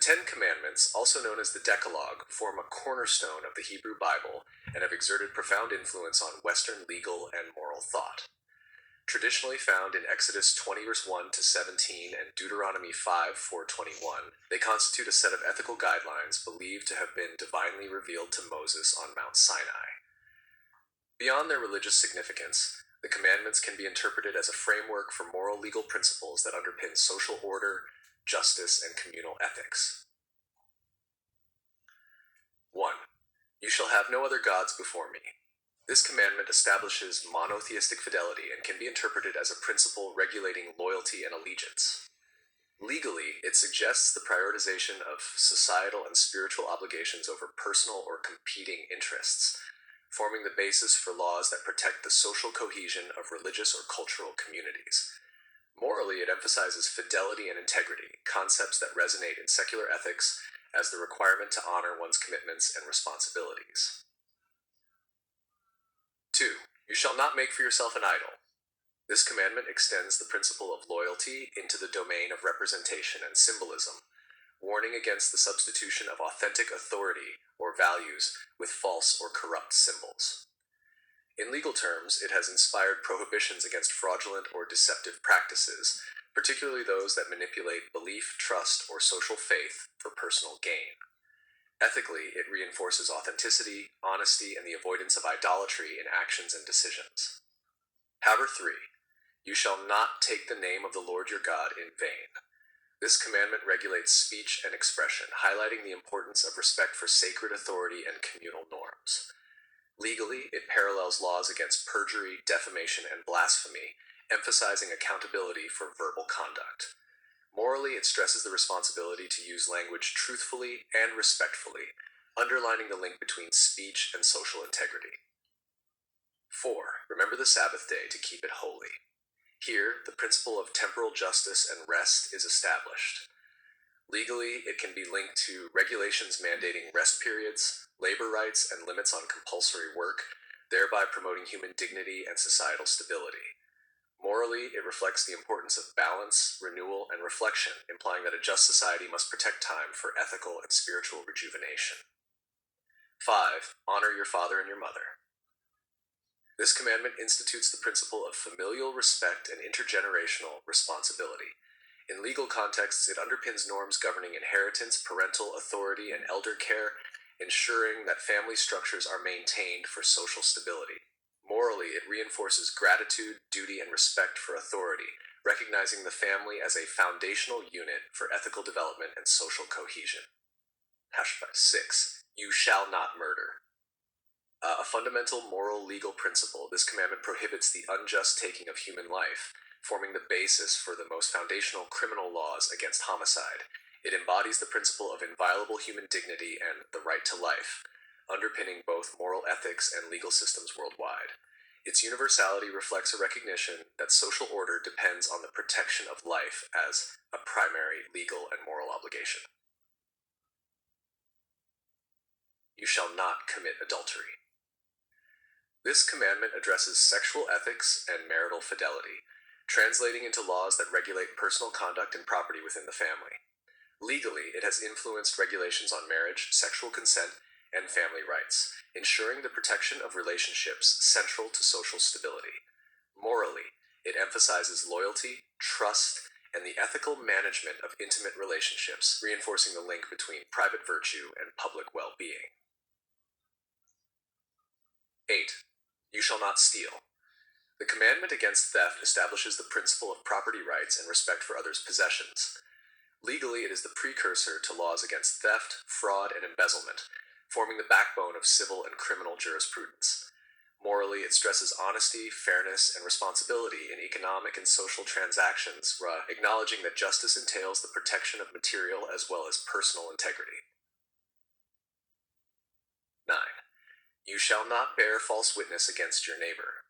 Ten Commandments, also known as the Decalogue, form a cornerstone of the Hebrew Bible and have exerted profound influence on Western legal and moral thought. Traditionally found in Exodus 20 verse 1 to 17 and Deuteronomy 5 4:21, they constitute a set of ethical guidelines believed to have been divinely revealed to Moses on Mount Sinai. Beyond their religious significance, the commandments can be interpreted as a framework for moral legal principles that underpin social order, justice, and communal ethics. 1. You shall have no other gods before me. This commandment establishes monotheistic fidelity and can be interpreted as a principle regulating loyalty and allegiance. Legally, it suggests the prioritization of societal and spiritual obligations over personal or competing interests, forming the basis for laws that protect the social cohesion of religious or cultural communities. Morally, it emphasizes fidelity and integrity, concepts that resonate in secular ethics as the requirement to honor one's commitments and responsibilities. 2. You shall not make for yourself an idol. This commandment extends the principle of loyalty into the domain of representation and symbolism, warning against the substitution of authentic authority or values with false or corrupt symbols. In legal terms, it has inspired prohibitions against fraudulent or deceptive practices, particularly those that manipulate belief, trust, or social faith for personal gain. Ethically, it reinforces authenticity, honesty, and the avoidance of idolatry in actions and decisions. However, 3. You shall not take the name of the Lord your God in vain. This commandment regulates speech and expression, highlighting the importance of respect for sacred authority and communal norms. Legally, it parallels laws against perjury, defamation, and blasphemy, emphasizing accountability for verbal conduct. Morally, it stresses the responsibility to use language truthfully and respectfully, underlining the link between speech and social integrity. 4. Remember the Sabbath day to keep it holy. Here, the principle of temporal justice and rest is established. Legally, it can be linked to regulations mandating rest periods, labor rights, and limits on compulsory work, thereby promoting human dignity and societal stability. Morally, it reflects the importance of balance, renewal, and reflection, implying that a just society must protect time for ethical and spiritual rejuvenation. 5. Honor your father and your mother. This commandment institutes the principle of familial respect and intergenerational responsibility. In legal contexts, it underpins norms governing inheritance, parental authority, and elder care, ensuring that family structures are maintained for social stability. Morally, it reinforces gratitude, duty, and respect for authority, recognizing the family as a foundational unit for ethical development and social cohesion. 6. You shall not murder. A fundamental moral legal principle, this commandment prohibits the unjust taking of human life, forming the basis for the most foundational criminal laws against homicide. It embodies the principle of inviolable human dignity and the right to life, underpinning both moral ethics and legal systems worldwide. Its universality reflects a recognition that social order depends on the protection of life as a primary legal and moral obligation. You shall not commit adultery. This commandment addresses sexual ethics and marital fidelity, translating into laws that regulate personal conduct and property within the family. Legally, it has influenced regulations on marriage, sexual consent, and family rights, ensuring the protection of relationships central to social stability. Morally, it emphasizes loyalty, trust, and the ethical management of intimate relationships, reinforcing the link between private virtue and public well-being. 8. You shall not steal. The commandment against theft establishes the principle of property rights and respect for others' possessions. Legally, it is the precursor to laws against theft, fraud, and embezzlement, forming the backbone of civil and criminal jurisprudence. Morally, it stresses honesty, fairness, and responsibility in economic and social transactions, acknowledging that justice entails the protection of material as well as personal integrity. 9. You shall not bear false witness against your neighbor.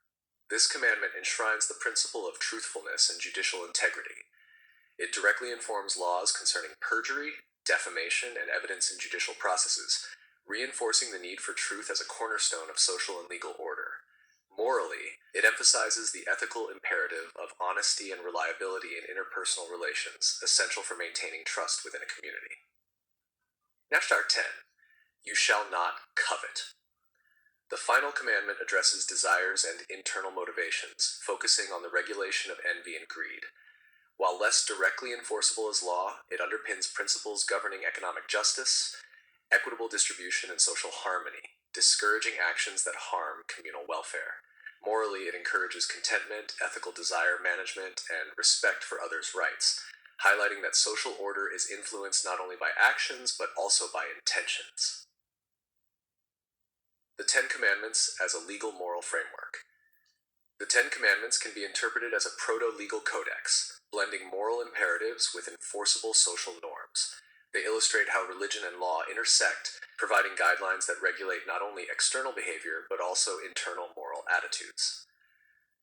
This commandment enshrines the principle of truthfulness and judicial integrity. It directly informs laws concerning perjury, defamation, and evidence in judicial processes, reinforcing the need for truth as a cornerstone of social and legal order. Morally, it emphasizes the ethical imperative of honesty and reliability in interpersonal relations, essential for maintaining trust within a community. Nashtar 10. You shall not covet. The final commandment addresses desires and internal motivations, focusing on the regulation of envy and greed. While less directly enforceable as law, it underpins principles governing economic justice, equitable distribution, and social harmony, discouraging actions that harm communal welfare. Morally, it encourages contentment, ethical desire management, and respect for others' rights, highlighting that social order is influenced not only by actions but also by intentions. The Ten Commandments as a legal moral framework. The Ten Commandments can be interpreted as a proto-legal codex, blending moral imperatives with enforceable social norms. They illustrate how religion and law intersect, providing guidelines that regulate not only external behavior but also internal moral attitudes.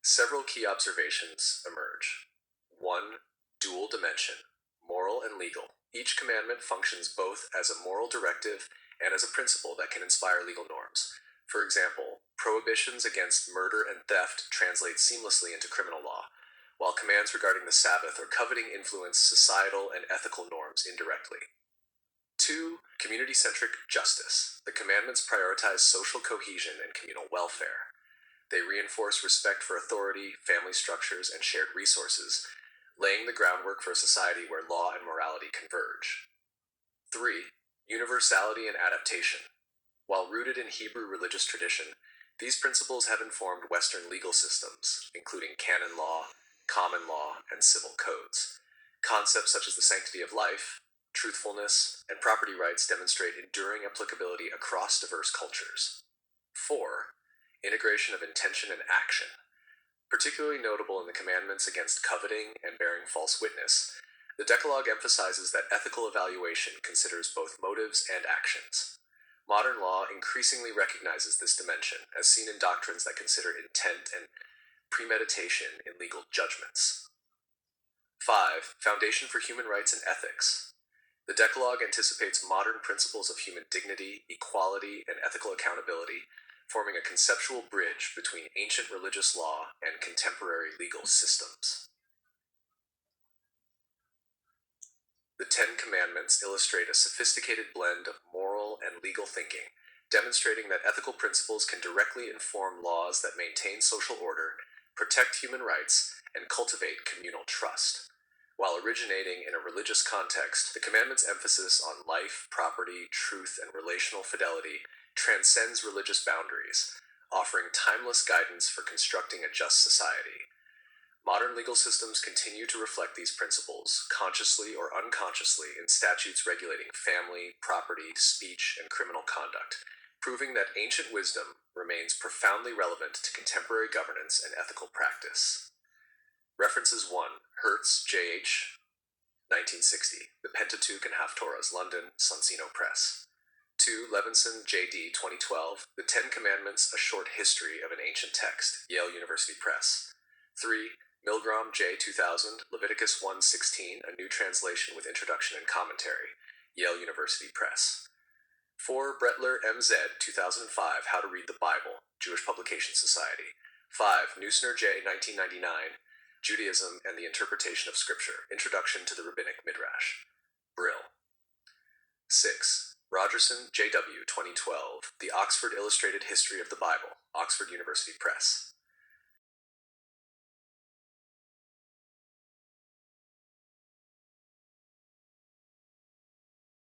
Several key observations emerge. 1. Dual dimension, moral and legal. Each commandment functions both as a moral directive and as a principle that can inspire legal norms. For example, prohibitions against murder and theft translate seamlessly into criminal law, while commands regarding the Sabbath or coveting influence societal and ethical norms indirectly. 2. Community-centric justice. The commandments prioritize social cohesion and communal welfare. They reinforce respect for authority, family structures, and shared resources, laying the groundwork for a society where law and morality converge. 3. Universality and adaptation. While rooted in Hebrew religious tradition, these principles have informed Western legal systems, including canon law, common law, and civil codes. Concepts such as the sanctity of life, truthfulness, and property rights demonstrate enduring applicability across diverse cultures. 4. Integration of intention and action. Particularly notable in the commandments against coveting and bearing false witness, the Decalogue emphasizes that ethical evaluation considers both motives and actions. Modern law increasingly recognizes this dimension, as seen in doctrines that consider intent and premeditation in legal judgments. 5. Foundation for human rights and ethics. The Decalogue anticipates modern principles of human dignity, equality, and ethical accountability, forming a conceptual bridge between ancient religious law and contemporary legal systems. The Ten Commandments illustrate a sophisticated blend of moral and legal thinking, demonstrating that ethical principles can directly inform laws that maintain social order, protect human rights, and cultivate communal trust. While originating in a religious context, the commandments' emphasis on life, property, truth, and relational fidelity transcends religious boundaries, offering timeless guidance for constructing a just society. Modern legal systems continue to reflect these principles, consciously or unconsciously, in statutes regulating family, property, speech, and criminal conduct, proving that ancient wisdom remains profoundly relevant to contemporary governance and ethical practice. References 1. Hertz, J.H., 1960. The Pentateuch and Haftorahs, London, Sonsino Press. 2. Levinson, J.D., 2012. The Ten Commandments, A Short History of an Ancient Text, Yale University Press. 3. Milgrom, J. 2000, Leviticus 1:16, A New Translation with Introduction and Commentary, Yale University Press. 4. Brettler, M.Z., 2005, How to Read the Bible, Jewish Publication Society. 5. Neusner, J. 1999, Judaism and the Interpretation of Scripture, Introduction to the Rabbinic Midrash, Brill. 6. Rogerson, J.W., 2012, The Oxford Illustrated History of the Bible, Oxford University Press.